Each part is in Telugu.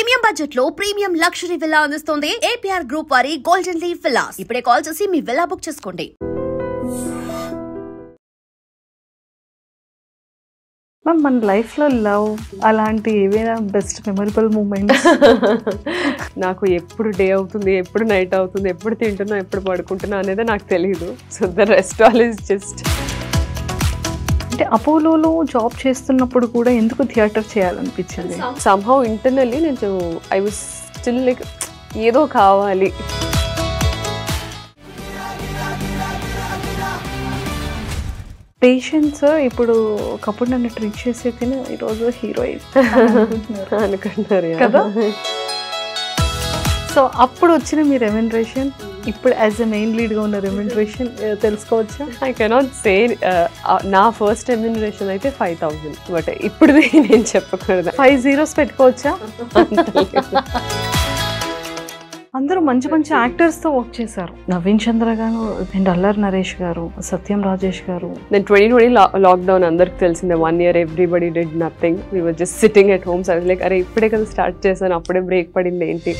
ప్రీమియం బడ్జెట్ లో ప్రీమియం లగ్జరీ విల్లా అందిస్తుంది ఏపీఆర్ గ్రూప్ వారి గోల్డెన్ లీవ్ విల్లాస్. ఇప్పుడే కాల్ చేసి మీ విల్లా బుక్ చేసుకోండి. మ్యామ్, మన లైఫ్లో లవ్ అలాంటి ఏవైనా బెస్ట్ మెమరబుల్ మూమెంట్స్? నాకు ఎప్పుడు డే అవుతుంది, ఎప్పుడు నైట్ అవుతుంది, ఎప్పుడు తింటున్నా, ఎప్పుడు పడుకుంటున్నా అనేది నాకు తెలియదు. So the rest all is just. అంటే అపోలోలో జాబ్ చేస్తున్నప్పుడు కూడా ఎందుకు థియేటర్ చేయాలనిపించింది? సమ్హౌ ఇంటర్నల్లీ నేను ఐ వాజ్ స్టిల్ లైక్ ఏదో కావాలి. పేషెంట్స్ ఇప్పుడు ఒకప్పుడు నన్ను ట్రీట్ చేసేది ఈరోజు హీరోయిన్ అనుకుంటున్నారు కదా. సో అప్పుడు వచ్చిన మీ రెమ్యునరేషన్, ఇప్పుడు యాజ్ ఎ మెయిన్ లీడ్గా ఉన్న రెమ్యునరేషన్ తెలుసుకోవచ్చా? I cannot say. నా ఫస్ట్ రెమ్యునరేషన్ అయితే 5,000, బట్ ఇప్పుడు నేను చెప్పకూడదు. 5 zeros పెట్టుకోవచ్చా? అందరూ మంచి మంచి యాక్టర్స్తో వర్క్ చేశారు. నవీన్ చంద్ర గారు అండ్ అల్లరి నరేష్ గారు, సత్యం రాజేష్ గారు. నేను 2020 లాక్డౌన్ అందరికి తెలిసిందే. 1 year everybody did nothing. We were just sitting at home. So like అరే ఇప్పుడే కదా స్టార్ట్ చేశాను, అప్పుడే బ్రేక్ పడింది ఏంటి.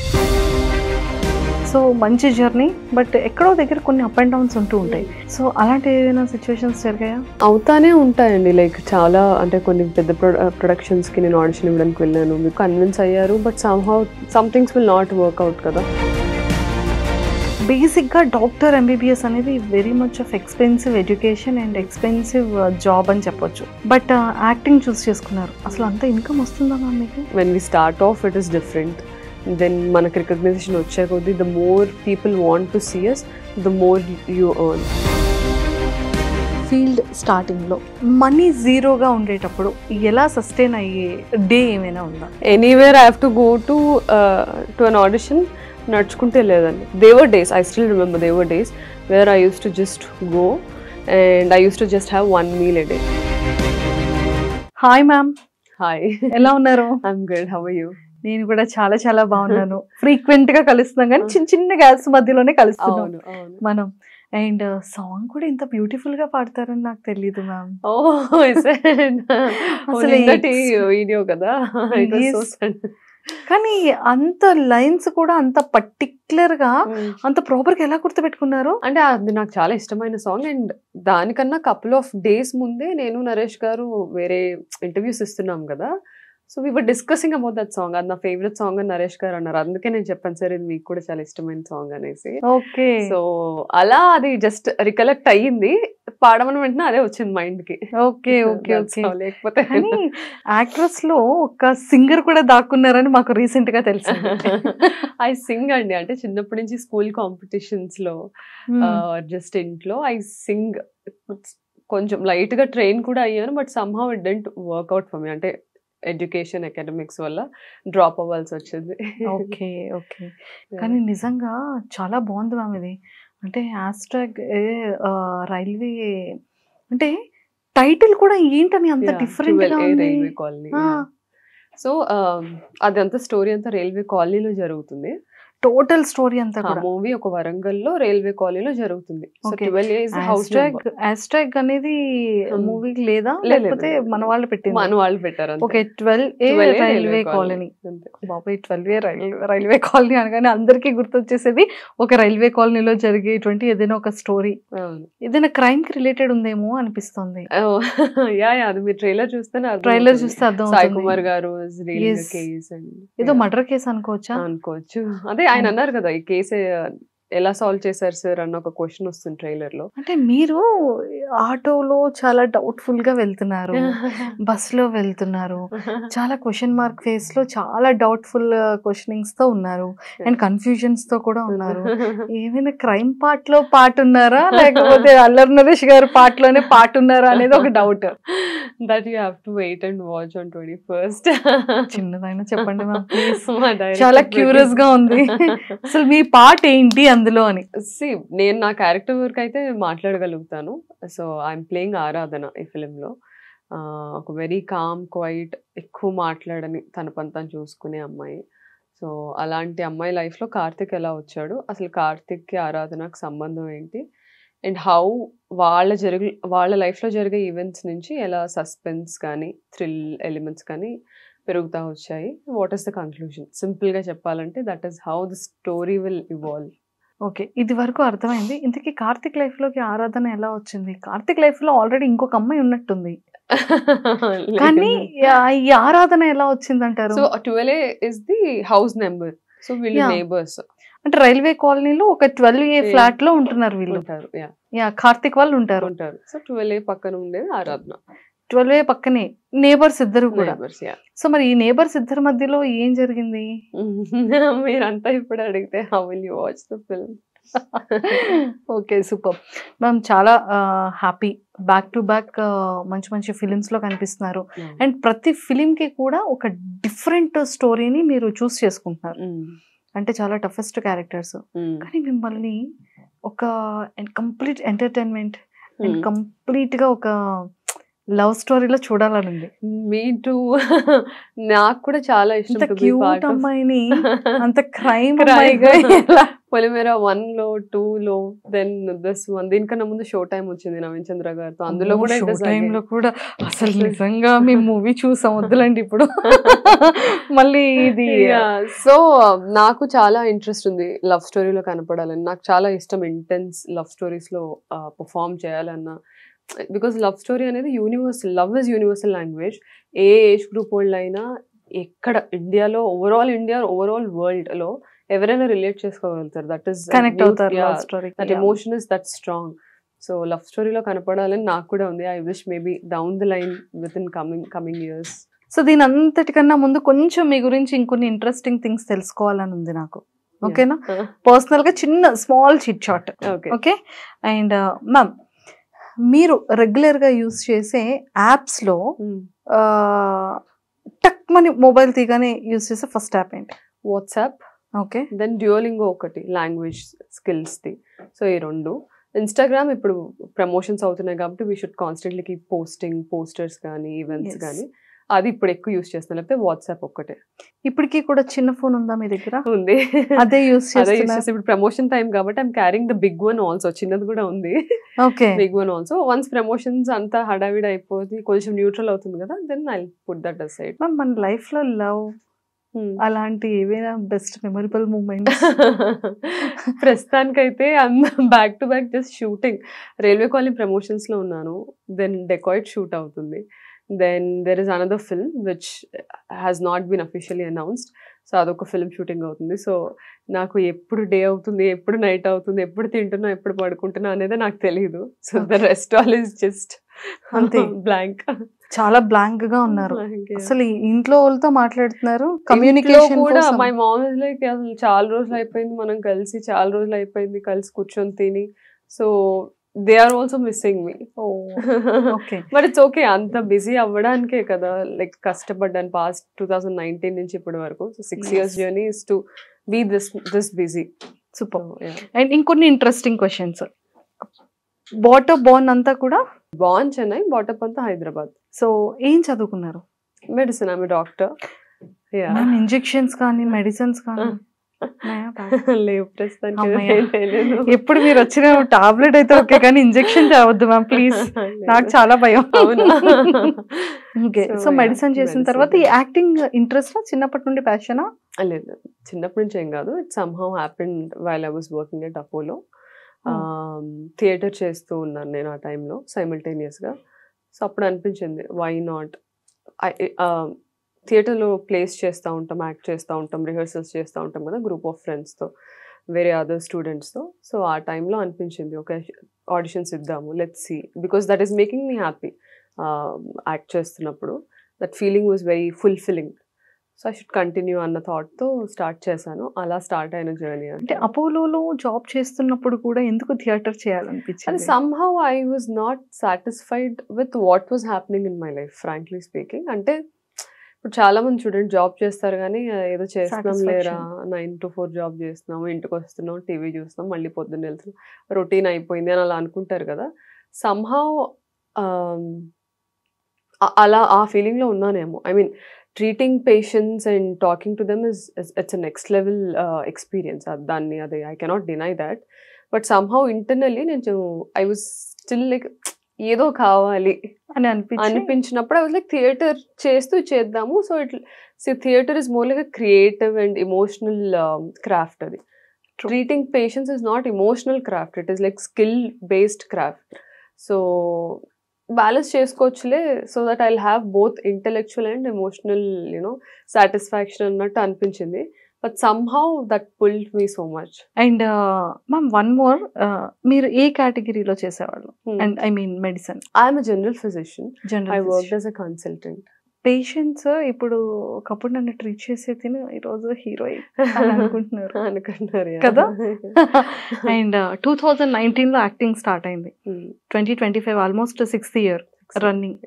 సో మంచి జర్నీ, బట్ ఎక్కడో దగ్గర కొన్ని అప్ అండ్ డౌన్స్ ఉంటూ ఉంటాయి. సో అలాంటి ఏదైనా సిచ్యువేషన్స్ జరిగాయా? అవుతానే ఉంటాయండి. లైక్ చాలా అంటే కొన్ని పెద్ద ప్రొడక్షన్స్కి నేను ఆడిషన్ ఇవ్వడానికి వెళ్ళాను, మీకు కన్విన్స్ అయ్యారు, but some things will not work out కదా. బేసిక్గా డాక్టర్ ఎంబీబీఎస్ అనేది very much of expensive education and expensive job అని చెప్పొచ్చు. బట్ యాక్టింగ్ చూస్ చేసుకున్నారు. అసలు అంత ఇన్కమ్ వస్తుందా మ్యామ్ మీకు? When we start off it is different. Then మనకు రికగ్నైజేషన్ వచ్చే కొద్దీ the more people want to see us, the more you earn. Field స్టార్టింగ్లో మనీ జీరోగా ఉండేటప్పుడు ఎలా సస్టైన్ అయ్యే డే ఏమైనా ఉందా? Anywhere I have to go to an audition. నడుచుకుంటే లేదండి. Those days, I still remember they were days where I use to just go and I use to just have 1 meal a day. Hi ma'am. Hi, ఎలా ఉన్నారు? I'm good, how are you? నేను కూడా చాలా చాలా బాగున్నాను. ఫ్రీక్వెంట్ గా కలుస్తున్నాం కానీ చిన్న చిన్న గ్యాప్స్ మధ్యలోనే కలుస్తున్నాం మనం. అండ్ సాంగ్ కూడా ఇంత బ్యూటిఫుల్ గా పాడతారని నాకు తెలియదు మ్యామ్. వీడియో కదా, కానీ అంత లైన్స్ కూడా అంత పర్టిక్యులర్ గా అంత ప్రాపర్ గా ఎలా గుర్తుపెట్టుకున్నారు? అంటే అది నాకు చాలా ఇష్టమైన సాంగ్. అండ్ దానికన్నా కపుల్ ఆఫ్ డేస్ ముందే నేను నరేష్ గారు వేరే ఇంటర్వ్యూస్ ఇస్తున్నాం కదా. So we were discussing about that song. అది నా ఫేవరెట్ సాంగ్ అని నరేష్ గారు అన్నారు. అందుకే నేను చెప్పాను సార్ ఇది మీకు కూడా చాలా ఇష్టమైన సాంగ్ అనేసి. ఓకే. సో అలా అది జస్ట్ రికలెక్ట్ అయ్యింది. పాడమని వెంటనే అదే వచ్చింది మైండ్ కి. Okay okay okay. లేకపోతే యాక్ట్రెస్ లో ఒక సింగర్ కూడా దాక్కున్నారని మాకు రీసెంట్ గా తెలుసు. ఐ సింగ్ అండి. అంటే చిన్నప్పటి నుంచి స్కూల్ కాంపిటీషన్స్ లో జస్ట్ ఇంట్లో ఐ సింగ్. కొంచెం లైట్ గా ట్రైన్ కూడా అయ్యాను, but somehow it didn't work out for me. అంటే ఎడ్యుకేషన్ అకాడమిక్స్ వల్ల డ్రాప్ అవ్వాల్సి వచ్చింది. Okay okay. కానీ నిజంగా చాలా బాగుంది మ్యామ్ ఇది. అంటే హ్యాష్‌ట్యాగ్ రైల్వే అంటే టైటిల్ కూడా ఏంటని అంత డిఫరెంట్ గా ఉంది. Railway colony. సో అదంతా స్టోరీ అంతా రైల్వే కాలనీలో జరుగుతుంది. టోటల్ స్టోరీ అంతా కూడా మూవీ ఒక వరంగల్లో రైల్వే కాలనీలో జరుగుతుంది. హ్యాష్‌ట్యాగ్ అనేది మూవీకి లేదా, లేకపోతే మన వాళ్ళు పెట్టారు? మన వాళ్ళు పెట్టారు. Okay, 12A railway colony. బాబాయ్, 12A రైల్వే కాలనీ అనగానే అందరికీ గుర్తొచ్చేసేది ఒక రైల్వే కాలనీలో జరిగేటువంటి ఏదైనా ఒక స్టోరీ. ఏదైనా క్రైమ్ కి రిలేటెడ్ ఉందేమో అనిపిస్తుంది. అది మీరు ట్రైలర్ చూస్తే అర్థం. సాయి కుమార్ గారు ఏదో మర్డర్ కేసు అనుకోవచ్చు. అదే ఆయన అన్నారు కదా, ఈ కేసు ఎలా సాల్వ్ చేశారు సార్ అన్న ఒక క్వశ్చన్ వస్తుంది ట్రైలర్ లో. అంటే మీరు ఆటోలో చాలా డౌట్ఫుల్ గా వెళ్తున్నారు, బస్ లో వెళ్తున్నారు, చాలా క్వశ్చన్ మార్క్ ఫేస్ లో చాలా డౌట్ఫుల్ క్వశ్చనింగ్స్ తో ఉన్నారు అండ్ కన్ఫ్యూజన్స్ తో కూడా ఉన్నారు. ఏమైనా క్రైమ్ పార్ట్ లో పార్ట్ ఉన్నారా, లేకపోతే అల్లరి నరేష్ గారు పార్ట్ లోనే పార్ట్ ఉన్నారా అనేది ఒక doubt. That you have to wait and watch on 21st. చిన్నదైనా చెప్పండి మ్యామ్ ప్లీజ్, చాలా క్యూరియస్ గా ఉంది అసలు మీ పార్ట్ ఏంటి అందులో అని. నేను నా క్యారెక్టర్ వర్క్ అయితే మాట్లాడగలుగుతాను. సో ఐఎమ్ ప్లేయింగ్ ఆరాధన ఈ ఫిలింలో. ఒక వెరీ కామ్, క్వైట్, ఎక్కువ మాట్లాడని, తన పని తను చూసుకునే అమ్మాయి. సో అలాంటి అమ్మాయి లైఫ్లో కార్తిక్ ఎలా వచ్చాడు, అసలు కార్తిక్కి ఆరాధనకు సంబంధం ఏంటి, అండ్ హౌ వాళ్ళ లైఫ్లో జరిగే ఈవెంట్స్ నుంచి ఎలా సస్పెన్స్ కానీ థ్రిల్ ఎలిమెంట్స్ కానీ పెరుగుతా వచ్చాయి. What is the conclusion? సింపుల్గా చెప్పాలంటే that is how the story will evolve. Okay, ఇది వరకు అర్థమైంది. ఇంతకీ కార్తిక్ లైఫ్ లోకి ఆరాధన ఎలా వచ్చింది? కార్తిక్ లైఫ్ లో ఆల్రెడీ ఇంకొక అమ్మాయి ఉన్నట్టుంది, కానీ ఈ ఆరాధన ఎలా వచ్చింది అంటారు? So 12A is the house number. So వీళ్ళు Yeah. నేబర్స్ అంటే రైల్వే కాలనీలో ఒక 12A ఫ్లాట్ లో ఉంటున్నారు వీళ్ళు. ఉంటారు. కార్తిక్ వాళ్ళు ఉంటారు. సో 12A పక్కన ఉండేది ఆరాధన. 12A పక్కనే నేబర్స్ ఇద్దరు కూడా. నేబర్స్. సో మరి ఈ నేబర్స్ ఇద్దరి మధ్యలో ఏం జరిగింది? మీరంతా ఇప్పుడు అడిగితే how will you watch the film? Okay, super ma'am. చాలా హ్యాపీ. బ్యాక్ టు బ్యాక్ మంచి మంచి ఫిలిమ్స్ లో కనిపిస్తున్నారు. అండ్ ప్రతి ఫిలిం కి కూడా ఒక డిఫరెంట్ స్టోరీని మీరు చూస్ చేసుకుంటున్నారు. అంటే చాలా టఫెస్ట్ క్యారెక్టర్స్, కానీ మిమ్మల్ని ఒక కంప్లీట్ ఎంటర్టైన్మెంట్ అండ్ కంప్లీట్ గా ఒక లవ్ స్టోరీలో చూడాలని ఉంది. మీ టూ. నాకు కూడా చాలా ఇష్టం. అంత to be cute part of- అమ్మాయిని అంత క్రైమ్ పొలిమేర 1 లో 2 లో దెన్ దిస్ వన్. దీనికన్నా ముందు షో టైం వచ్చింది నవీన్ చంద్ర గారితో. అందులో కూడా it was టైమ్ again- లో కూడా అసలు నిజంగా మేము మూవీ చూసాం, వద్దులండి ఇప్పుడు. మళ్ళీ ఇది సో నాకు చాలా ఇంట్రెస్ట్ ఉంది లవ్ స్టోరీలో కనపడాలని. నాకు చాలా ఇష్టం ఇంటెన్స్ లవ్ స్టోరీస్ లో పర్ఫామ్ చేయాలన్న. బికాస్ లవ్ స్టోరీ అనేది universal. Love is universal language. A age group వాళ్ళు అయినా, ఎక్కడ ఇండియాలో, ఓవరాల్ వరల్డ్ లో ఎవరైనా రిలేట్ చేసుకోగలుగుతారు. దట్ ఈస్ కనెక్ట్ అవుతారు love story. That emotion is that strong. So love స్టోరీలో కనపడాలని నాకు కూడా ఉంది. I wish maybe down the line with in coming years. So దీని అంతటికన్నా ముందు కొంచెం మీ గురించి ఇంకొన్ని ఇంట్రెస్టింగ్ థింగ్స్ తెలుసుకోవాలని ఉంది నాకు. ఓకేనా? పర్సనల్ గా చిన్న small chit chat. Okay. Okay. And ma'am, మీరు రెగ్యులర్ గా యూస్ చేసే యాప్స్ లో టక్ మని మొబైల్ తీగానే యూస్ చేసే ఫస్ట్ యాప్ ఏంటి? WhatsApp, okay. దెన్ డ్యూయోలింగో ఒకటి లాంగ్వేజ్ స్కిల్స్ది. సో ఈ 2. ఇన్స్టాగ్రామ్ ఇప్పుడు ప్రమోషన్స్ అవుతున్నాయి కాబట్టి we should constantly keep posting posters కానీ ఈవెంట్స్ Yes. కానీ. అది ఇప్పుడు ఎక్కువ యూస్ చేస్తున్నాను. లేకపోతే వాట్సాప్ ఒక్కటే ఇప్పటికీ కూడా చిన్న ఫోన్ ఉందా మీ దగ్గర? ఉంది. అదే యూస్ అదే యూస్ చేస్తున్నారు? చేస్తే ఇప్పుడు ప్రమోషన్ టైం కాబట్టి I'm carrying the big one also. చిన్నది కూడా ఉంది, okay. Big one also. Once promotions అంతా హడావిడి అయిపోతుంది, కొంచెం న్యూట్రల్ అవుతుంది కదా, then I put that aside. Ma'am, మన లైఫ్ లో లవ్ అలాంటి ఏవైనా బెస్ట్ మెమరబుల్ మూమెంట్స్? ప్రస్తుతానికైతే back to back just shooting. Railway Colony promotions లో ఉన్నాను. దెన్ డెకాయిట్ షూట్ అవుతుంది. Then there is another film which has not been officially announced. So అదొక ఫిల్మ్ షూటింగ్ అవుతుంది. సో నాకు ఎప్పుడు డే అవుతుంది, ఎప్పుడు నైట్ అవుతుంది, ఎప్పుడు తింటున్నా, ఎప్పుడు పడుకుంటున్నా అనేది నాకు తెలియదు. So the rest all is just అంతే. బ్లాంక్. చాలా బ్లాంక్ గా ఉన్నారు. అసలు ఈ ఇంట్లో వాళ్ళతో మాట్లాడుతున్నారు, కమ్యూనికేషన్ కూడా మై మామ్ ఇస్ లైక్ అసలు చాలా రోజులు అయిపోయింది మనం కలిసి, చాలా రోజులు అయిపోయింది కలిసి కూర్చొని తిని. So they are also missing me. Okay. But it's okay. అంత బిజీ అవ్వడానికే కదా లైక్ కష్టపడ్డాను పాస్ట్ 2019 నుంచి ఇప్పటి వరకు. So 6 years journey is to be this busy. Super. And ఇంకొన్ని ఇంట్రెస్టింగ్ క్వశ్చన్స్. బాటప్ బోర్న్ అంతా కూడా బాన్ చెన్నై, బాటప్ అంతా హైదరాబాద్. సో ఏం చదువుకున్నారు? మెడిసిన్, ఆమె డాక్టర్. ఇంజెక్షన్స్ కానీ మెడిసిన్స్ కానీ లేవు ప్రస్తుతానికి. అమ్మయ్య. ఎప్పుడు మీరు వచ్చిన టాబ్లెట్ అయితే ఓకే, కానీ ఇంజెక్షన్ చావద్దు మ్యామ్ ప్లీజ్, నాకు చాలా భయం. ఓకే. సో మెడిసిన్ చేసిన తర్వాత ఈ యాక్టింగ్ ఇంట్రెస్ట్ చిన్నప్పటి నుండి ప్యాషనా? లేదు, చిన్నప్పటి నుంచి ఏం కాదు. It somehow happened while I was working at Apollo. Theatre చేస్తూ ఉన్నాను నేను ఆ టైంలో సైమల్టేనియస్గా. సో అప్పుడు అనిపించింది వై నాట్. థియేటర్లో ప్లేస్ చేస్తూ ఉంటాం, యాక్ట్ చేస్తూ ఉంటాం, రిహర్సల్స్ చేస్తూ ఉంటాం కదా గ్రూప్ ఆఫ్ ఫ్రెండ్స్తో, వేరే అదర్ స్టూడెంట్స్తో. సో ఆ టైంలో అనిపించింది ఓకే ఆడిషన్స్ ఇద్దాము, let's see, because that is making me happy. Act చేస్తున్నప్పుడు that feeling was very fulfilling. So I should continue అన్న థాట్తో స్టార్ట్ చేశాను. అలా స్టార్ట్ అయిన జర్నీ. అంటే అపోలోలో జాబ్ చేస్తున్నప్పుడు కూడా ఎందుకు theatre చేయాలనిపించింది? And somehow I was not satisfied with what was happening in my life, frankly speaking. అంటే ఇప్పుడు చాలా మంది చూడండి జాబ్ చేస్తారు కానీ ఏదో చేస్తున్నాం లేరా, 9 to 4 జాబ్ చేస్తున్నాము, ఇంటికి వస్తున్నాం, టీవీ చూస్తున్నాం, మళ్ళీ పొద్దున్న వెళ్తున్నాం, రొటీన్ అయిపోయింది అని అలా అనుకుంటారు కదా. సమ్హౌ అలా ఆ ఫీలింగ్లో ఉన్నానేమో. I mean treating patients and talking to them it's a next level experience. అదే I cannot deny that. But somehow internally నేను ఐ వాజ్ స్టిల్ లైక్ ఏదో కావాలి అని అనిపించినప్పుడు ఐ వాజ్ లైక్ థియేటర్ చేద్దాము. So theatre is more like a creative and emotional craft. అది treating patients is not emotional craft, it is like skill based craft. So balance చేసుకోవచ్చులే, so that I will have both intellectual and emotional satisfaction అన్నట్టు అనిపించింది. But somehow that pulled me so much. And ma'am one more, మీరు ఏ కేటగిరీలో చేసేవాళ్ళు? And I mean medicine. I'm a general physician. I work as a consultant. Patients ఇప్పుడు ఒకప్పుడు నన్ను ట్రీట్ చేసే తిను ఈరోజు హీరోయిన్ అనుకుంటున్నారు కదా. అండ్ 2019లో యాక్టింగ్ స్టార్ట్ అయింది, 2025 almost 6th year running.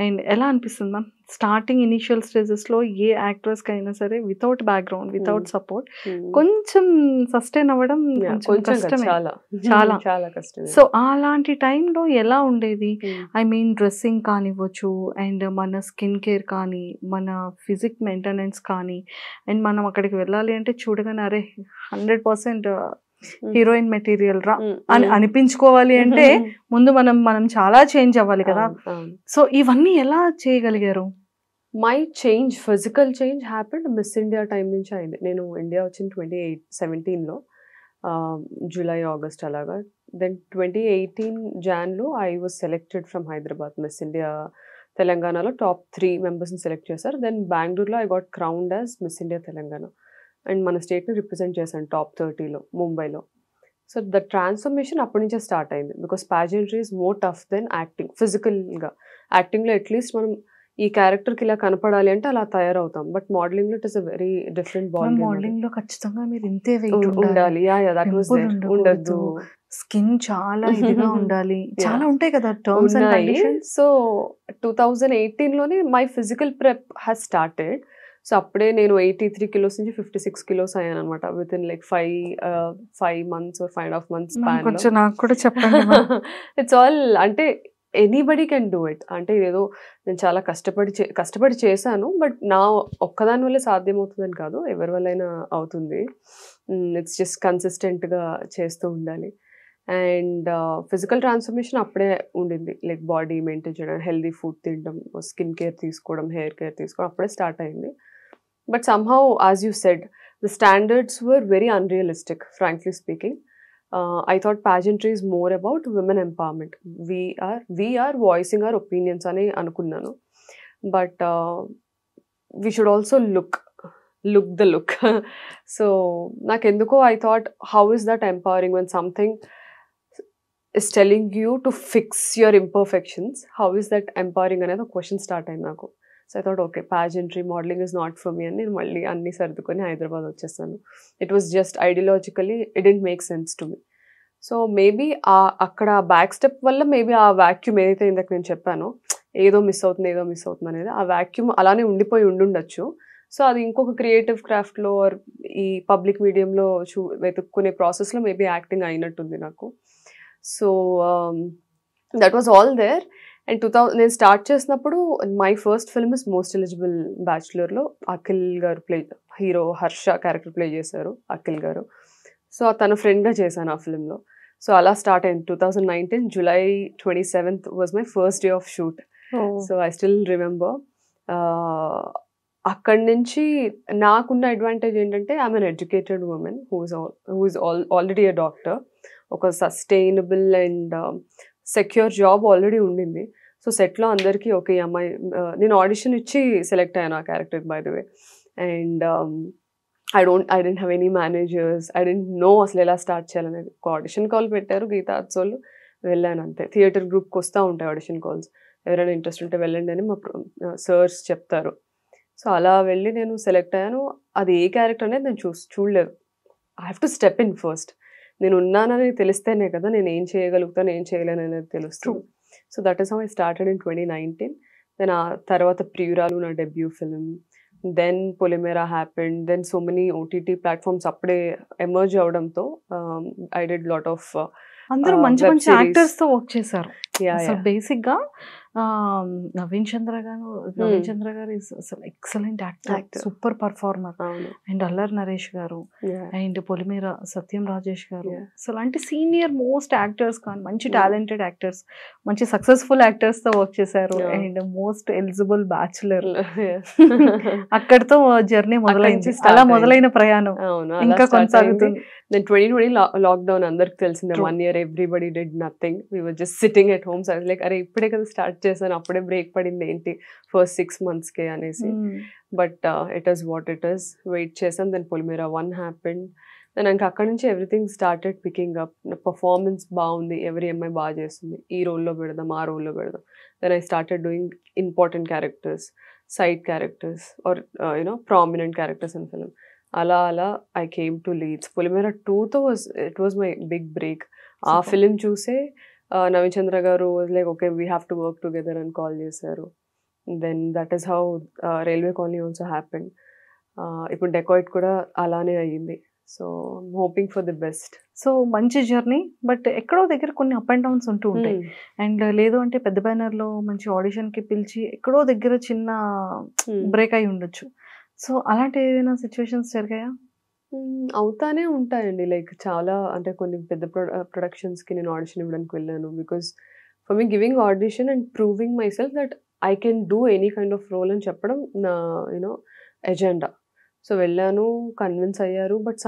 And ఎలా అనిపిస్తుంది మ్యామ్ స్టార్టింగ్ ఇనిషియల్ స్టేజెస్లో ఏ యాక్ట్రెస్కి అయినా సరే వితౌట్ బ్యాక్గ్రౌండ్ వితౌట్ సపోర్ట్ కొంచెం సస్టైన్ అవ్వడం కష్టమే, చాలా కష్టం. సో అలాంటి టైంలో ఎలా ఉండేది? ఐ మీన్ డ్రెస్సింగ్ కానివ్వచ్చు, అండ్ మన స్కిన్ కేర్ కానీ, మన ఫిజిక్ మెయింటెనెన్స్ కానీ, అండ్ మనం అక్కడికి వెళ్ళాలి అంటే చూడగానే అరే 100% హీరోయిన్ మెటీరియల్ రా అని అనిపించుకోవాలి అంటే ముందు మనం చాలా చేంజ్ అవ్వాలి కదా. సో ఇవన్నీ ఎలా చేయగలిగారు? My change, physical change happened Miss India time నుంచి అయింది. నేను ఇండియా వచ్చిన 2017లో, జూలై ఆగస్ట్ అలాగా. దెన్ 2018 జాన్లో I was selected from Hyderabad. Miss India తెలంగాణలో టాప్ 3 మెంబర్స్ని సెలెక్ట్ చేశారు. దెన్ బెంగళూరులో I got crowned as Miss India Telangana. And మన స్టేట్ని రిప్రజెంట్ చేశాను టాప్ 30లో ముంబైలో. సో ద ట్రాన్స్ఫర్మేషన్ అప్పటి నుంచే స్టార్ట్ అయింది. Because pageantry is more tough than acting. ఫిజికల్గా యాక్టింగ్లో అట్లీస్ట్ మనం ఈ క్యారెక్టర్కి ఇలా కనపడాలి అంటే అలా తయారవుతాం, బట్ మోడలింగ్లో it is a very different ball. మోడలింగ్లో ఖచ్చితంగా మీరు ఇంతే వెయిట్ ఉండాలి, దట్ వాస్ ఉండదు, స్కిన్ చాలా ఇదిగా ఉండాలి, చాలా ఉంటాయి కదా టర్మ్స్ అండ్ కండిషన్స్. సో 2018లోనే my physical prep has started. So అప్పుడే నేను 83 kilos నుంచి 56 kilos అయ్యాను అనమాట, with in like 5 months or 5.5 months కొంచెం నాకు కూడా చెప్పండి. ఇట్స్ ఆల్ అంటే ఎనీబడి కెన్ డూ ఇట్. అంటే ఏదో నేను చాలా కష్టపడి చేశాను, బట్ నా ఒక్కదాని వల్లే సాధ్యమవుతుందని కాదు, ఎవరి వల్లైనా అవుతుంది. ఇట్స్ జస్ట్ కన్సిస్టెంట్గా చేస్తూ ఉండాలి. అండ్ ఫిజికల్ ట్రాన్స్ఫర్మేషన్ అప్పుడే ఉండింది, లైక్ బాడీ మెయింటైన్ చేయడం, హెల్దీ ఫుడ్ తినడం, స్కిన్ కేర్ తీసుకోవడం, హెయిర్ కేర్ తీసుకోవడం అప్పుడే స్టార్ట్ అయింది. But somehow, as you said, the standards were very unrealistic, frankly speaking. I thought pageantry is more about women empowerment. We are voicing our opinions ani anukunnanu. But we should also look the look. So, nakenduko I thought, how is that empowering when something is telling you to fix your imperfections? How is that empowering? Another question start ayindi naku. So I thought, okay, pageantry, modeling is not for me. And నేను మళ్ళీ అన్ని సర్దుకొని హైదరాబాద్ వచ్చేసాను. It was just ideologically it didn't make sense to me. So maybe అక్కడ బ్యాక్ స్టెప్ వల్ల మేబీ ఆ వాక్యూమ్ ఏదైతే ఇందాక నేను చెప్పానో, ఏదో మిస్ అవుతుంది అనేది, ఆ వాక్యూమ్ అలానే ఉండిపోయి ఉండుండొచ్చు. సో అది ఇంకొక క్రియేటివ్ క్రాఫ్ట్లో ఈ పబ్లిక్ మీడియంలో వెతుక్కునే ప్రాసెస్లో మేబీ యాక్టింగ్ అయినట్టుంది నాకు. So that was all there. And నేను స్టార్ట్ చేసినప్పుడు my first film is most eligible బ్యాచులర్లో Akhil garu hero Harsha character play చేశారు అఖిల్ గారు. సో తన ఫ్రెండ్గా చేశాను ఆ ఫిల్మ్లో. సో అలా స్టార్ట్ అయింది. 2019 July 27th was my first day of shoot. So I still remember. అక్కడి నుంచి నాకున్న అడ్వాంటేజ్ ఏంటంటే I'm an educated woman who is already a doctor. ఒక sustainable and secure job already ఉండింది. సో సెట్లో అందరికీ ఓకే, ఈ అమ్మాయి, నేను ఆడిషన్ ఇచ్చి సెలెక్ట్ అయ్యాను ఆ character by the way. And I didn't have any managers, I didn't know అసలు ఎలా స్టార్ట్ చేయాలనేది. ఒక ఆడిషన్ కాల్ పెట్టారు గీతా అత్సోళ్ళు, వెళ్ళాను అంతే. థియేటర్ గ్రూప్కి వస్తూ ఉంటాయి ఆడిషన్ కాల్స్, ఎవరైనా ఇంట్రెస్ట్ ఉంటే వెళ్ళండి అని మా సర్స్ చెప్తారు. సో అలా వెళ్ళి నేను సెలెక్ట్ అయ్యాను. అది ఏ క్యారెక్టర్ అనేది నేను చూడలేదు. I have to step in first. నేను ఉన్నానని తెలిస్తేనే కదా నేను ఏం చేయగలుగుతాను, ఏం చేయలేను అనేది తెలుస్తుంది. So that is how I started in 2019. Then ఆ తర్వాత ప్రియురాలు నా debut film. Then Polimera happened. Then so many OTT platforms అప్పుడే ఎమర్జ్ అవడంతో ఐ డిడ్ లాట్ ఆఫ్ అందరూ మంచి మంచి యాక్టర్స్ తో వర్క్ చేశారు. బేసిక్ గా నవీన్ చంద్ర గారు ఇస్ అసలు excellent actor, Actor. Super performer. అవును. అండ్ అల్లరి నరేష్ గారు Yeah. అండ్ పొలిమేర సత్యం రాజేష్ గారు, Yeah. అసలు అంటే సీనియర్ మోస్ట్ యాక్టర్స్ కానీ మంచి టాలెంటెడ్ యాక్టర్స్, మంచి సక్సెస్ఫుల్ యాక్టర్స్ తో వర్క్ చేశారు. Yeah. And most Eligible bachelor. Yeah. అక్కడితో జర్నీ మొదలైంది, నుంచి start అలా అయింది. మొదలైన ప్రయాణం అవును, ఇంకా కొనసాగుతుంది. దెన్ 2020 లాక్డౌన్ అందరికి తెలిసిందే. True. 1 year everybody did nothing. We were just sitting at home. Like అరే ఇప్పుడే కదా స్టార్ట్ చేశాను, అప్పుడే బ్రేక్ పడింది ఏంటి ఫస్ట్ 6 months కే అనేసి. But it is what it is. Wait చేసాం. Then Polimera 1 happened. దెన్ ఇంకా అక్కడ నుంచి everything started picking up. Performance బాగుంది, ఎవరి అమ్మాయి బాగా చేస్తుంది, ఈ రోల్లో పెడదాం, ఆ రోల్లో పెడదాం. Then I started doing important characters, side characters or prominent characters in film. అలా I came to leads. Polimera 2తో it was my big break. ఆ ఫిలిం చూసే Naveen Chandra garu like okay we have to work together అని కాల్ చేశారు. Then that is how railway colony also happened. ఇప్పుడు డెకాయిట్ కూడా అలానే అయ్యింది. So hoping for the best. So మంచి జర్నీ, బట్ ఎక్కడో దగ్గర కొన్ని అప్ అండ్ డౌన్స్ ఉంటూ ఉంటాయి. అండ్ లేదు అంటే పెద్ద బ్యానర్ లో మంచి ఆడిషన్ కి పిలిచి ఎక్కడో దగ్గర చిన్న బ్రేక్ అయి ఉండొచ్చు. సో అలాంటి ఏదైనా సిచ్యువేషన్స్ జరిగాయా? అవుతానే ఉంటాయండి. లైక్ చాలా అంటే కొన్ని పెద్ద ప్రొడక్షన్స్కి నేను ఆడిషన్ ఇవ్వడానికి వెళ్ళాను. Because for me giving audition and proving myself that I can do any kind of role అని చెప్పడం నా ఎజెండా. సో వెళ్ళాను, కన్విన్స్ అయ్యారు. But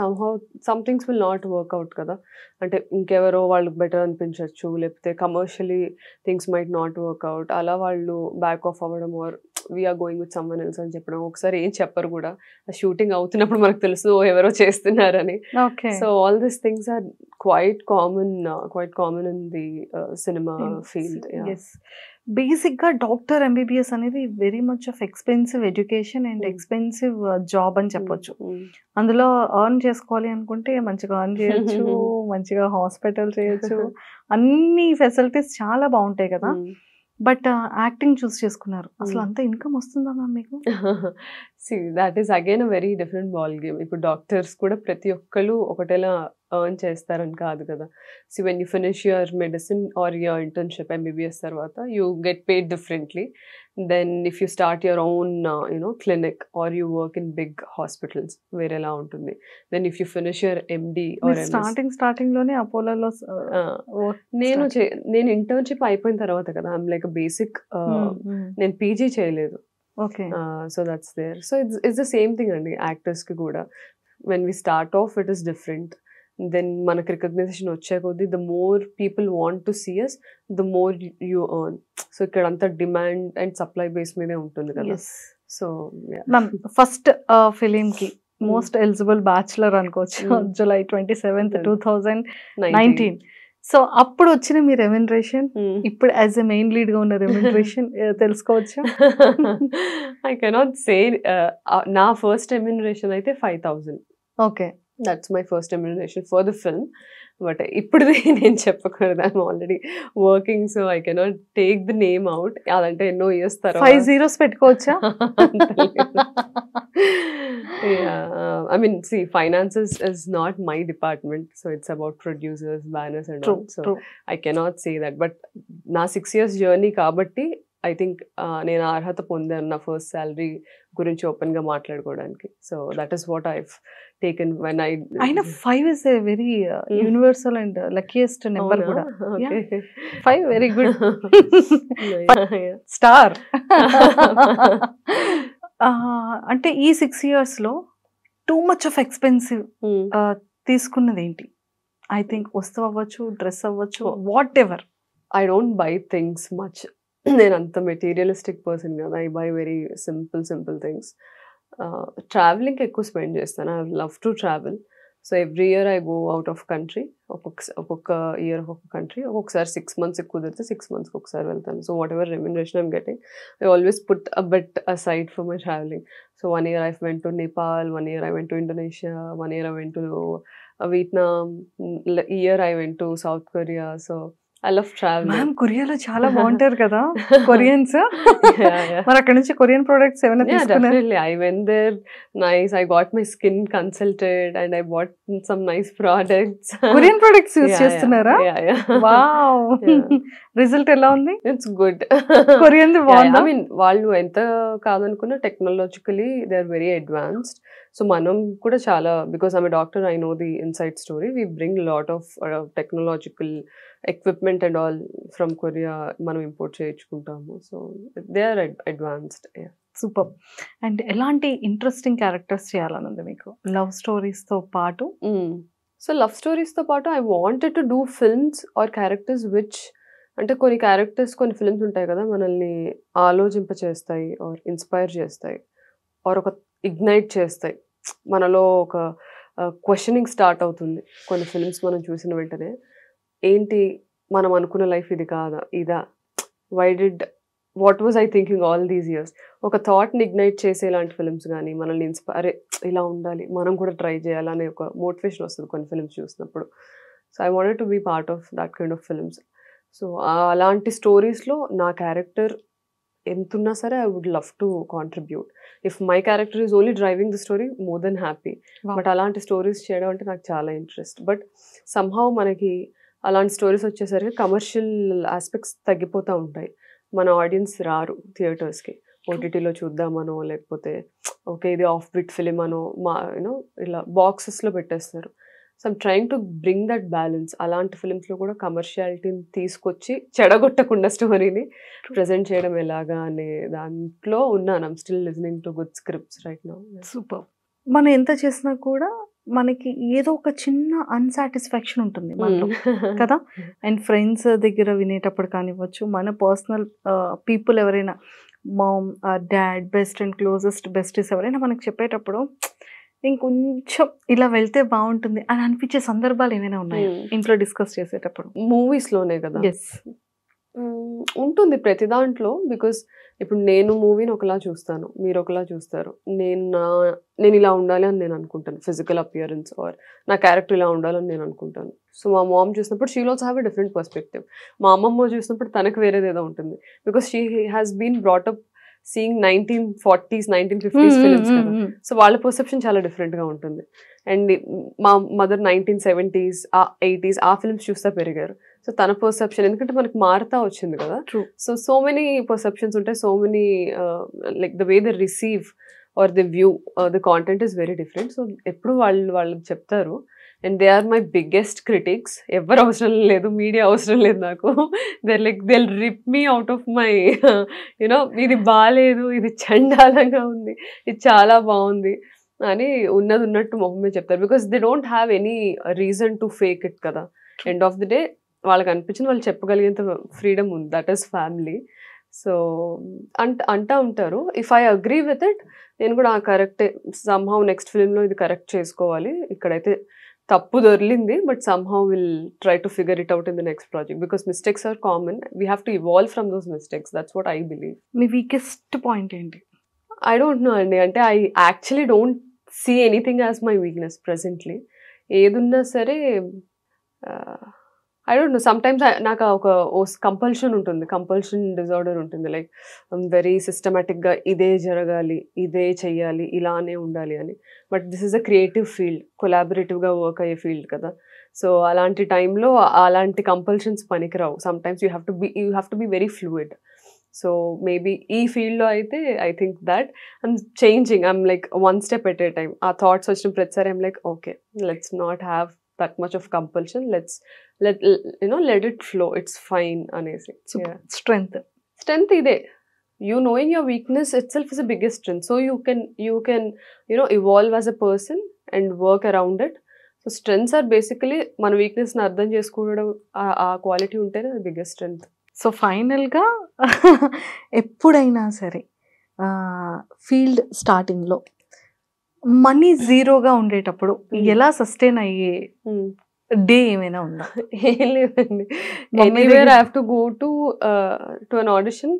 some things will not work out కదా. అంటే ఇంకెవరో వాళ్ళకి బెటర్ అనిపించవచ్చు, లేకపోతే commercially things might not work out. అలా వాళ్ళు బ్యాక్ ఆఫ్ అవ్వడం or we are going with someone else అని చెప్పడం. ఒకసారి ఏం చెప్పరు కూడా, ఆ షూటింగ్ అవుతున్నప్పుడు మనకు తెలుసు ఎవరో చేస్తున్నారని. So all these things are quite common in the cinema field. Basic గా డాక్టర్ ఎంబీబీఎస్ అనేది very much of expensive education and expensive job అని చెప్పొచ్చు. అందులో ఎర్న్ చేసుకోవాలి అనుకుంటే మంచిగా ఎర్న్ చేయొచ్చు, మంచిగా హాస్పిటల్ చేయొచ్చు, అన్ని ఫెసిలిటీస్ చాలా బాగుంటాయి కదా. బట్ యాక్టింగ్ చూస్ చేసుకున్నారు. అసలు అంత ఇన్కమ్ వస్తుందా మ్యామ్ మీకు? That is again a very different ball game. ఇప్పుడు డాక్టర్స్ కూడా ప్రతి ఒక్కళ్ళు ఒకటేలా ఎర్న్ చేస్తారని కాదు కదా. So when you finish your medicine or your internship MBBS తర్వాత you get paid differently then if you start your own clinic or you work in big hospitals వేరేలా ఉంటుంది. Then if you finish your MD or starting లోనే అపోలోలో నేను ఇంటర్న్షిప్ అయిపోయిన తర్వాత కదా, ఐఎమ్ లైక్ బేసిక్, నేను పీజీ చేయలేదు. Okay. So that's there. So it's the same thing అండి యాక్టర్స్ కి కూడా. When we start off it is different. Then మనకు రికగ్నైజేషన్ వచ్చే కొద్దీ the more people want to see us, the more you earn. So ఇక్కడ అంతా డిమాండ్ అండ్ సప్లై బేస్ మీదే ఉంటుంది కదా. సో మ్యామ్ ఫస్ట్ ఫిలిం కి మోస్ట్ ఎలిజిబుల్ బ్యాచులర్ అనుకోవచ్చు, జూలై 27th, 2019. సో అప్పుడు వచ్చిన మీ రెమ్యునరేషన్, ఇప్పుడు యాజ్ ఎ మెయిన్ లీడ్ గా ఉన్న రెమ్యునరేషన్ తెలుసుకోవచ్చు? I cannot say. నా ఫస్ట్ రెమ్యునరేషన్ అయితే 5,000. Okay, that's my first remuneration for the film. But ఇప్పుడు నేను చెప్పకూడదు, I'm already working, so I cannot take the name out. అదంటే ఎన్నో ఇయర్స్ తర్వాత 5 zeros పెట్టుకోవచ్చా? I mean, see, finances is not my department, so it's about producers, banners and all. So I cannot say that. But na 6 years journey kabatti, I think నేను అర్హత పొందాను నా ఫస్ట్ శాలరీ గురించి ఓపెన్ గా మాట్లాడుకోవడానికి. So that is what I've taken when I. అయినా 5 is a very universal and luckiest number కూడా. 5 వెరీ గుడ్. స్టార్. అంటే ఈ 6 years లో టూ మచ్ ఆఫ్ ఎక్స్పెన్సివ్ తీసుకున్నది ఏంటి? ఐ థింక్ వస్తువు అవ్వచ్చు, డ్రెస్ అవ్వచ్చు, whatever. I don't buy things much. నేను అంత మెటీరియలిస్టిక్ పర్సన్ కదా. I buy very simple things. ట్రావెలింగ్కి ఎక్కువ స్పెండ్ చేస్తాను. I love to travel. So every year I go out of country. ఒక్కొక్క ఇయర్ ఒక్కొక్క కంట్రీ. ఒక్కొక్కసారి 6 months కుదిరితే 6 monthsకి ఒకసారి వెళ్తాను. So whatever remuneration I'm getting, I always put a bet aside for my traveling. So 1 year I went to Nepal, 1 year I went to Indonesia, 1 year I went to Vietnam, year I went to South Korea. So I love traveling. Ma'am కొరియాలో చాలా బాగుంటారు కదా కొరియన్స్. Yeah. మరి అక్కడ నుంచి కొరియన్ ప్రొడక్ట్స్ ఏమైనా Yeah, తీసుకున్నారు? definitely. I went there. Nice. I got my skin consulted and I bought some nice products. Korean products use Yeah, చేస్తున్నారా? Yeah. వావ్. Yeah. రిజల్ట్ ఎలా ఉంది? It's good. కొరియన్ బాగుందా? I mean, వాళ్ళు ఎంత కాదనుకున్నా technologically they are very advanced. So మనం కూడా చాలా, because I'm doctor, I know the inside story. We bring lot of technological equipment and all from Korea మనం ఇంపోర్ట్ చేయించుకుంటాము. So they are advanced. Super. And ఎలాంటి ఇంట్రెస్టింగ్ క్యారెక్టర్స్ చేయాలని ఉంది మీకు లవ్ స్టోరీస్ తో పాటు? సో లవ్ స్టోరీస్తో పాటు I wanted to do films or characters which, అంటే కొన్ని క్యారెక్టర్స్, కొన్ని ఫిల్మ్స్ ఉంటాయి కదా మనల్ని ఆలోచింపచేస్తాయి ఆర్ ఇన్స్పైర్ చేస్తాయి ఆర్ ఒక ఇగ్నైట్ చేస్తాయి, మనలో ఒక క్వశ్చనింగ్ స్టార్ట్ అవుతుంది. కొన్ని ఫిల్మ్స్ మనం చూసిన వెంటనే ఏంటి మనం అనుకున్న లైఫ్ ఇది కాదా, ఇదా, what was I thinking all these years, ఒక థాట్ని ఇగ్నైట్ చేసే ఇలాంటి ఫిల్మ్స్ కానీ మనల్ని ఇన్స్పైర్, ఇలా ఉండాలి మనం కూడా ట్రై చేయాలనే ఒక మోటివేషన్ వస్తుంది కొన్ని ఫిల్మ్స్ చూసినప్పుడు. So I wanted to be part of that kind of films. So అలాంటి స్టోరీస్లో నా క్యారెక్టర్ ఎంతున్నా సరే I would love to contribute. If my character is only driving the story, more then happy. But అలాంటి స్టోరీస్ చేయడం అంటే నాకు చాలా ఇంట్రెస్ట్. బట్ సమ్హౌ మనకి అలాంటి స్టోరీస్ వచ్చేసరికి కమర్షియల్ ఆస్పెక్ట్స్ తగ్గిపోతూ ఉంటాయి. మన ఆడియన్స్ రారు థియేటర్స్కి, ఓటీటీలో చూద్దామనో లేకపోతే ఓకే ఇది ఆఫ్ బిట్ ఫిలిం అనో యూనో ఇలా బాక్సెస్లో పెట్టేస్తారు. So I'm trying to bring that balance. అలాంటి ఫిలిమ్స్లో కూడా కమర్షియాలిటీని తీసుకొచ్చి చెడగొట్టకుండా స్టోరీని ప్రజెంట్ చేయడం ఎలాగా అనే దాంట్లో ఉన్నాను. I'm still listening to good scripts right now. Super. మనం ఎంత చేసినా కూడా మనకి ఏదో ఒక చిన్న అన్సాటిస్ఫాక్షన్ ఉంటుంది మనలో కదా. అండ్ ఫ్రెండ్స్ దగ్గర వినేటప్పుడు కానివ్వచ్చు, మన పర్సనల్ పీపుల్ ఎవరైనా, mom, dad, best and closest besties ఎవరైనా మనకు చెప్పేటప్పుడు ఇంకొంచెం ఇలా వెళ్తే బాగుంటుంది అని అనిపించే సందర్భాలు ఏమైనా ఉన్నాయి ఇంట్లో డిస్కస్ చేసేటప్పుడు? మూవీస్లోనే కదా. ఎస్, ఉంటుంది ప్రతి దాంట్లో. బికాస్ ఇప్పుడు నేను మూవీని ఒకలా చూస్తాను, మీరు ఒకలా చూస్తారు. నేను ఇలా ఉండాలి అని నేను అనుకుంటాను, ఫిజికల్ అపియరెన్స్ ఆర్ నా క్యారెక్టర్ ఇలా ఉండాలని నేను అనుకుంటాను. సో మా మామ్ చూసినప్పుడు she also have a different perspective. మా అమ్మమ్మ చూసినప్పుడు తనకు వేరేది ఏదో ఉంటుంది. Because she has been brought up seeing 1940s 1950s films కదా. సో వాళ్ళ పర్సెప్షన్ చాలా డిఫరెంట్గా ఉంటుంది. అండ్ మా మదర్ 1970s 80s ఆ ఫిల్మ్స్ చూస్తా పెరిగారు. సో తన పర్సెప్షన్, ఎందుకంటే మనకి మారుతా వచ్చింది కదా. సో మెనీ పర్సెప్షన్స్ ఉంటాయి, so many like the way the receive or the view the content is very different. So ఎప్పుడు వాళ్ళు చెప్తారు. And they are my biggest critics. ఎవరు అవసరం లేదు, మీడియా అవసరం లేదు నాకు. they'll rip me out of my you know ఇది బాగాలేదు, ఇది చండాలంగా ఉంది, ఇది చాలా బాగుంది అని ఉన్నది ఉన్నట్టు మొహమే చెప్తారు. Because they don't have any reason to fake it కదా. ఎండ్ ఆఫ్ ది డే వాళ్ళకి అనిపించింది వాళ్ళు చెప్పగలిగేంత ఫ్రీడమ్ ఉంది. That is family. సో అంటా ఉంటారు. If I agree with it, నేను కూడా కరెక్టే, సమ్హౌ నెక్స్ట్ ఫిలింలో ఇది కరెక్ట్ చేసుకోవాలి, ఇక్కడైతే తప్పు దొరికింది, but somehow will try to figure it out in the next project. Because mistakes are common, we have to evolve from those mistakes. That's what I believe. మీ వీకెస్ట్ పాయింట్ ఏంటి? ఐ డోంట్ నో అండి. అంటే I actually don't see anything as my weakness presently. ఏదున్నా సరే ఐ డోంట్ నో, సమ్టైమ్స్ నాకు ఒక కంపల్షన్ ఉంటుంది, కంపల్షన్ డిజార్డర్ ఉంటుంది. లైక్ వెరీ సిస్టమేటిక్గా ఇదే జరగాలి, ఇదే చెయ్యాలి, ఇలానే ఉండాలి అని. But this is a creative field, కొలాబరేటివ్గా వర్క్ అయ్యే ఫీల్డ్ కదా. సో అలాంటి టైంలో అలాంటి కంపల్షన్స్ పనికిరావు. Sometimes you have to be very fluid. So maybe ఈ ఫీల్డ్లో అయితే I think that I'm changing. I'm like one step at a time. ఆ థాట్స్ వచ్చిన ప్రతిసారి I'm like okay, let's not have that much of compulsion, let it flow, it's fine anesi. Strength ide, you knowing your weakness itself is the biggest strength. So you can evolve as a person and work around it. So strengths are basically మన weakness ని అర్థం చేసుకోవడం, ఆ క్వాలిటీ ఉంటేనే అది బిగ్గెస్ట్ స్ట్రెంగ్త్. సో ఫైనల్గా ఎప్పుడైనా సరే ఫీల్డ్ స్టార్టింగ్లో మనీ జీరోగా ఉండేటప్పుడు ఎలా సస్టైన్ అయ్యే డే ఏమైనా ఉందా? ఏం లేదండి. Anywhere I have to go to an audition,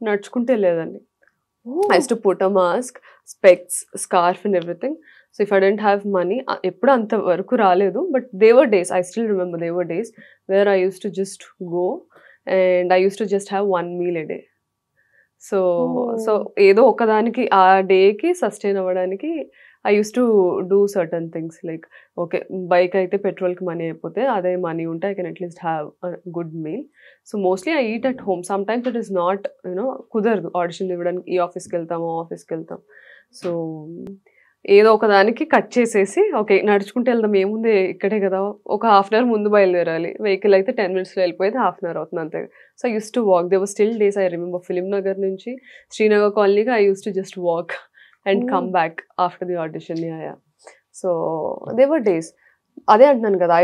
నడుచుకుంటే లేదండి. I used to put a mask, specs, scarf and everything. So if I don't have money, ఎప్పుడు అంత వరకు రాలేదు, but there were days, I still remember they were days where I use to just go and I use to just have 1 meal a day. So ఏదో ఒకదానికి ఆ డేకి సస్టైన్ అవ్వడానికి I use to do certain things, like okay bike అయితే పెట్రోల్కి మనీ అయిపోతే అదే మనీ ఉంటే I can at least have good meal. So mostly I eat at home. Some times it is not కుదరదు ఆడిషన్ ఇవ్వడానికి, ఈ ఆఫీస్కి వెళ్తాము ఆఫీస్కి వెళ్తాం. సో ఏదో ఒకదానికి కట్ చేసేసి ఓకే నడుచుకుంటూ వెళ్దాం, ఏముంది ఇక్కడే కదా, ఒక ½ hour ముందు బయలుదేరాలి, వెహికల్ అయితే 10 minutes వెళ్ళిపోయేది, ½ hour అవుతుంది అంతే. So I use to walk. They were still days I remember Film Nagar నుంచి శ్రీనగర్ కాలనీగా I use to just walk and come back after the audition. So they were days. అదే అంటున్నాను కదా,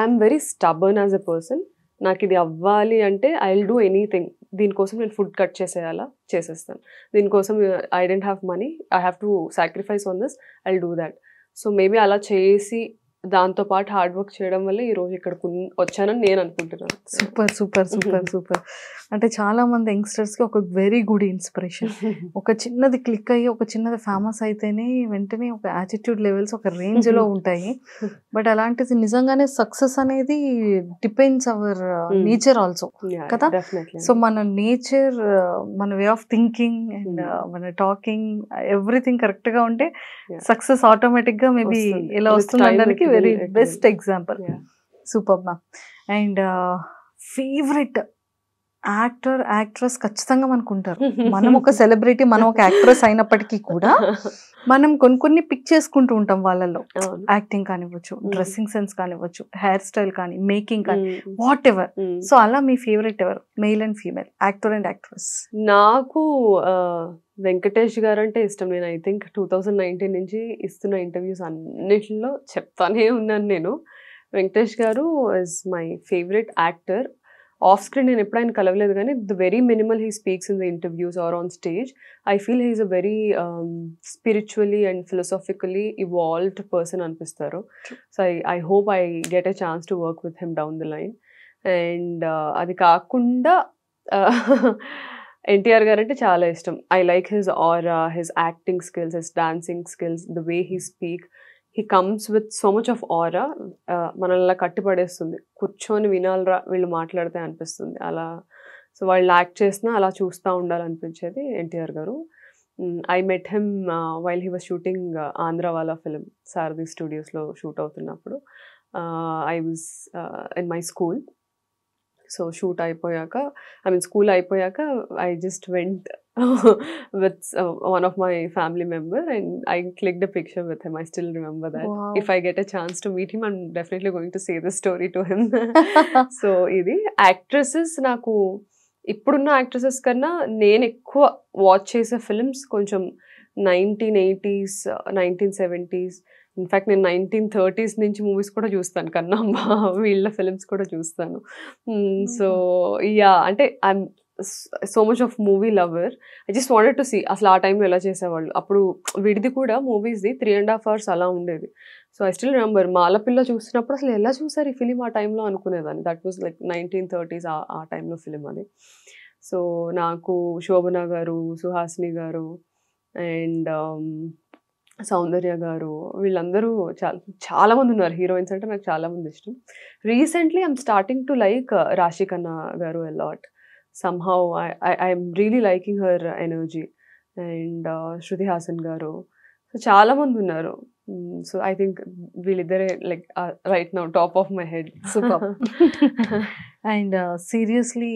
I'm very stubborn as a person. నాకు ఇది అవ్వాలి అంటే ఐ విల్ డూ ఎనీథింగ్. దీనికోసం నేను ఫుడ్ కట్ చేసేయాలా, చేసేస్తాను. దీనికోసం I don't have money, I have to sacrifice on this, I will do that. So maybe అలా చేసి దాంతోపాటు హార్డ్ వర్క్ చేయడం వల్ల ఈరోజు ఇక్కడికి వచ్చానని నేను అనుకుంటున్నాను. Super super super super. అంటే చాలా మంది యంగ్స్టర్స్కి ఒక వెరీ గుడ్ ఇన్స్పిరేషన్. ఒక చిన్నది క్లిక్ అయ్యి ఒక చిన్నది ఫేమస్ అయితేనే వెంటనే ఒక యాటిట్యూడ్ లెవెల్స్ ఒక రేంజ్లో ఉంటాయి. బట్ అలాంటిది నిజంగానే సక్సెస్ అనేది డిపెండ్స్ అవర్ నేచర్ ఆల్సో కదా. సో మన నేచర్, మన వే ఆఫ్ థింకింగ్ అండ్ మన టాకింగ్ ఎవ్రీథింగ్ కరెక్ట్గా ఉంటే సక్సెస్ ఆటోమేటిక్గా మేబీ ఇలా వస్తుందనడానికి very best example. Super ma'am. And favourite actor actress ఖచ్చితంగా మనకు ఉంటారు. మనం ఒక సెలబ్రిటీ, మనం ఒక యాక్ట్రెస్ అయినప్పటికీ కూడా మనం కొన్ని పిక్ చేసుకుంటూ ఉంటాం వాళ్ళల్లో. యాక్టింగ్ కానివ్వచ్చు, డ్రెస్సింగ్ సెన్స్ కానివ్వచ్చు, హెయిర్ స్టైల్ కానీ, మేకింగ్ కానీ, వాట్ ఎవర్. సో అలా మీ ఫేవరెట్ ఎవరు, male and female, actor and actress? నాకు వెంకటేష్ గారు అంటే ఇష్టం. నేను ఐ థింక్ 2019 నుంచి ఇస్తున్న ఇంటర్వ్యూస్ అన్నిటిలో చెప్తానే ఉన్నాను నేను. Venkatesh garu is my favourite actor. Off screen నేను ఎప్పుడైనా కలవలేదు కానీ the very minimal he speaks in the interviews or on stage, I feel he's a very spiritually and philosophically evolved person అనిపిస్తారు. So I hope I get a chance to work with him down the line. And అది కాకుండా ఎన్టీఆర్ గారు అంటే చాలా ఇష్టం. I like his aura, his acting skills, his dancing skills, the way he speak. He comes with so much of ఆరా, మనల్ని కట్టిపడేస్తుంది. కూర్చొని వినాలరా వీళ్ళు మాట్లాడితే అనిపిస్తుంది అలా. సో వాళ్ళు యాక్ట్ చేసినా అలా చూస్తూ ఉండాలనిపించేది NTR garu. I met him while he was shooting Andhrawala film Sarathi స్టూడియోస్లో షూట్ అవుతున్నప్పుడు. I was in my school. So shoot అయిపోయాక, ఐ మీన్ స్కూల్ అయిపోయాక I just went with one of my family member and I clicked a picture with him. I still remember that. Wow. If I get a chance to meet him, I'm definitely going to say this story to him. So ఇది actresses, నాకు ఇప్పుడున్న యాక్ట్రెసెస్ కన్నా నేను ఎక్కువ వాచ్ చేసే ఫిల్మ్స్ కొంచెం 1980s 1970s, ఇన్ఫ్యాక్ట్ నేను 1930s నుంచి మూవీస్ కూడా చూస్తాను కన్నా వీళ్ళ ఫిల్మ్స్ కూడా చూస్తాను. సో యా, అంటే I'm so much of movie lover. I just wanted to see అసలు ఆ టైంలో ఎలా చేసేవాళ్ళు. అప్పుడు విడిది కూడా మూవీస్ది 3.5 hours అలా ఉండేది. So I still remember Malapilla చూసినప్పుడు అసలు ఎలా చూసారు ఈ ఫిలిం ఆ టైంలో అనుకునేదాన్ని. దట్ వాజ్ లైక్ 1930s ఆ టైంలో ఫిలిం అది. సో నాకు శోభన గారు, సుహాసిని గారు అండ్ సౌందర్య గారు, వీళ్ళందరూ చాలా మంది ఉన్నారు. హీరోయిన్స్ అంటే నాకు చాలా మంది ఇష్టం. Recently I'm starting to like రాశి ఖన్నా గారు a lot. Somehow I'm really liking her energy and Shruti Hassan garu. So చాలా మంది ఉన్నారు. సో ఐ థింక్ వీళ్ళిద్దరే like right now top of my head. Super. And seriously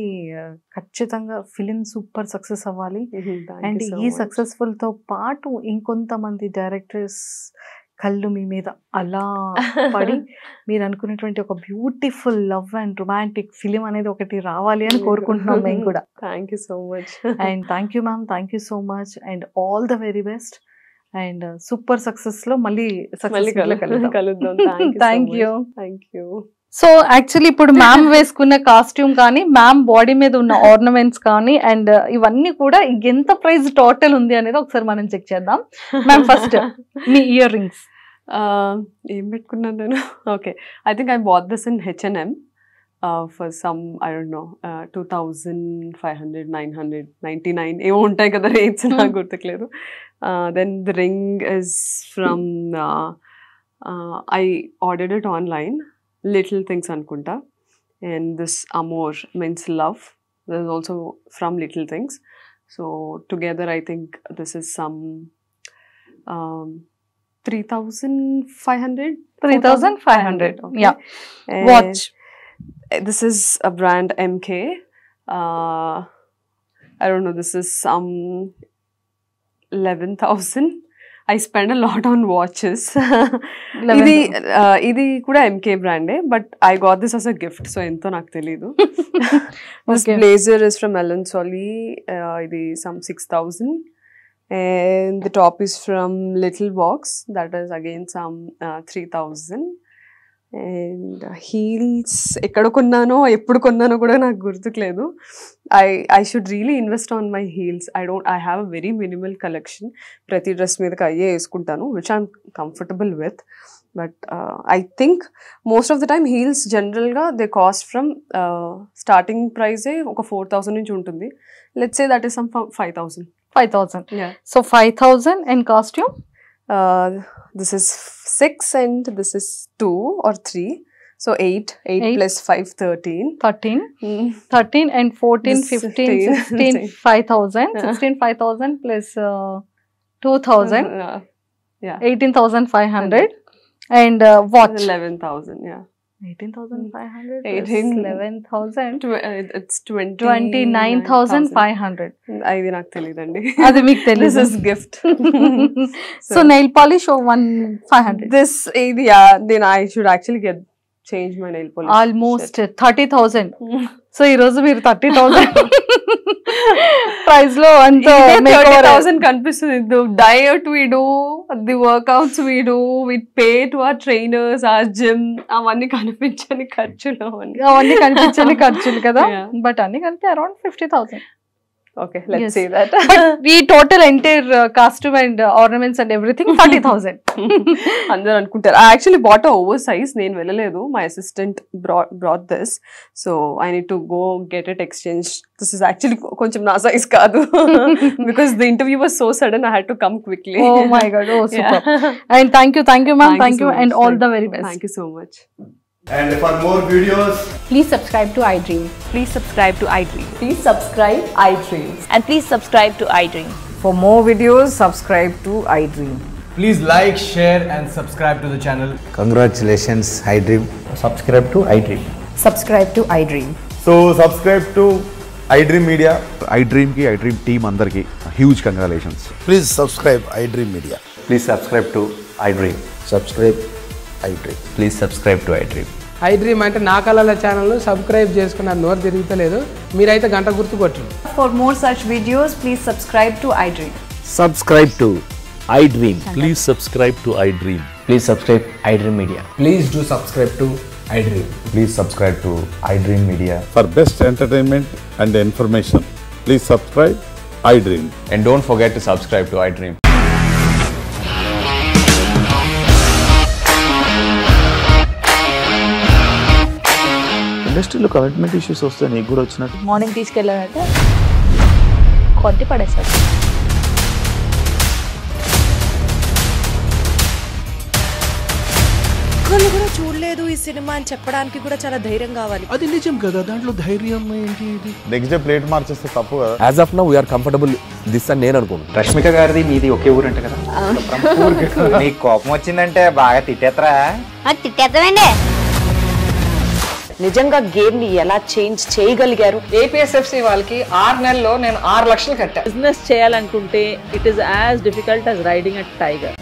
ఖచ్చితంగా ఫిలిం సూపర్ సక్సెస్ అవ్వాలి. అండ్ ఈ సక్సెస్ఫుల్తో పాటు ఇంకొంతమంది డైరెక్టర్స్ కళ్ళు మీ మీద అలా పడి మీరు అనుకునేటువంటి ఒక beautiful love and romantic film అనేది ఒకటి రావాలి అని కోరుకుంటున్నాం మేము కూడా. Thank you so much. And thank you ma'am, thank you so much and all the very best. And super success లో మళ్ళీ కలుద్దాం. Thank you. Thank you. So actually ఇప్పుడు మ్యామ్ వేసుకున్న కాస్ట్యూమ్ కానీ, మ్యామ్ బాడీ మీద ఉన్న ఆర్నమెంట్స్ కానీ అండ్ ఇవన్నీ కూడా ఎంత ప్రైస్ టోటల్ ఉంది అనేది ఒకసారి మనం చెక్ చేద్దాం. మ్యామ్ ఫస్ట్ మీ ఇయర్ రింగ్స్ ఏం పెట్టుకున్నాను నేను? Okay, I think I bought this in H&M. for some, I don't know, 2,500, 999 ఏమో ఉంటాయి కదా రేట్స్, నాకు గుర్తులేదు. Then the ring is from I ordered it online, Little Things అనుకుంటా. And this Amor means love, this is also from Little Things. So together I think this is some 3,500. 3,500. Okay. Yeah. And Watch. This is a brand MK. I don't know, this is some 11,000. I spend a lot on watches. ఇది కూడా MK brand, but I got this as a gift, so ఎంతో నాకు తెలీదు. This blazer is from Ellen Solly. ఇది some 6,000. And the top is from Little Box, that is again some 3,000. And heels ఎక్కడ కొన్నానో ఎప్పుడు కొన్నానో కూడా నాకు గుర్తుకులేదు. I should really invest on my heels. I have a very minimal collection. ప్రతి డ్రెస్ మీదకి అయ్యే వేసుకుంటాను, which I'm comfortable with. But I think most of the time heels generalగా they cost from starting price ఒక 4,000 నుంచి ఉంటుంది. Let's say that is some 5,000. 5,000. Yeah. So 5,000 and costume? This is 6 and this is 2 or 3. So 8 plus 5, 13. 13. 13 and 14, This 15, 16, 5,000. 16, 5,000 plus 2,000. Yeah. 18,500. And watch. 11,000, yeah. 18,500 plus 18. 11,000. It's 29,500. 29,500. అది నాకు తెలియదండి. అది మీకు This తెలుసు. is gift. So nail polish or 1,500. This, yeah, then I should actually change my nail polish. Almost 30,000. So ఈ రోజు మీరు 30,000 ప్రైస్ లో అంత 30,000 కనిపిస్తుంది. The diet we do, the workouts we do, we pay to our trainers, our gym, అవన్నీ కనిపించని ఖర్చులు అవన్నీ కనిపించని ఖర్చులు కదా. Yeah. బట్ అన్ని కలిపి around 50,000. Okay, let's Yes. say that. But ఈ total entire costume and ornaments and everything 30,000. అందరూ అనుకుంటారు. I actually bought a oversize. నేను వెళ్ళలేదు. My assistant brought this. So I need to go get it exchanged. This is actually కొంచెం నా size కాదు. Because the interview was so sudden, I had to come quickly. Oh my God. Oh, super. Yeah. And thank you ma'am. Thank you so and much. all the very best. Thank you so much. And for more videos, Please subscribe to iDream. Please subscribe to iDream. Please subscribe iDream. And please subscribe to iDream. For more videos, subscribe to iDream. please like, share and subscribe to the channel. Congratulations, iDream. Subscribe to iDream. Subscribe to iDream. So subscribe to iDream Media. iDream ki iDream team andarki huge congratulations. Please subscribe iDream Media. Please subscribe to iDream. Subscribe iDream. Please subscribe to iDream. iDream అంటే నా కళల ఛానల్ సబ్స్క్రైబ్ చేసుకున్న నోరు తిరుగుతలేదు, మీరైతే గంట గుర్తు కొట్టండి. For more such videos, please subscribe to iDream. Subscribe to iDream. Please subscribe to iDream. Please subscribe iDream Media. Please do subscribe to iDream. Please subscribe to iDream Media. For best entertainment and information, please subscribe iDream. And don't forget to subscribe to iDream. ఇండస్ట్రీలో కమిట్మెంట్ ఇష్యూస్ వస్తే నీకు కూడా వచ్చినట్టు మార్నింగ్ తీసుకెళ్ళారంటే కొట్టి పడేస్తారు. ఒక్కళ్ళు కూడా చూడలేదు ఈ సినిమా అని చెప్పడానికి కూడా చాలా ధైర్యం కావాలి. అది నిజం కదా, దాంట్లో ధైర్యం ఏంటి? ఇది నెక్స్ట్ డే ప్లేట్ మార్చేస్తే తప్పు కదా. As of now we're comfortable this అని నేను అనుకుంటున్నాను. రష్మిక గారిది మీది ఒకే ఊరు అంటే కదా. నీకు కోపం వచ్చిందంటే బాగా తిట్టేత్తరా? తిట్టేద్దామండి. నిజంగా గేమ్ ని ఎలా చేంజ్ చేయగలిగారు? ఏపీఎస్ఎఫ్సి వాళ్ళకి 6 నెలల్లో నేను 6 లక్షలు కట్టా. బిజినెస్ చేయాలనుకుంటే it is as difficult as riding a tiger.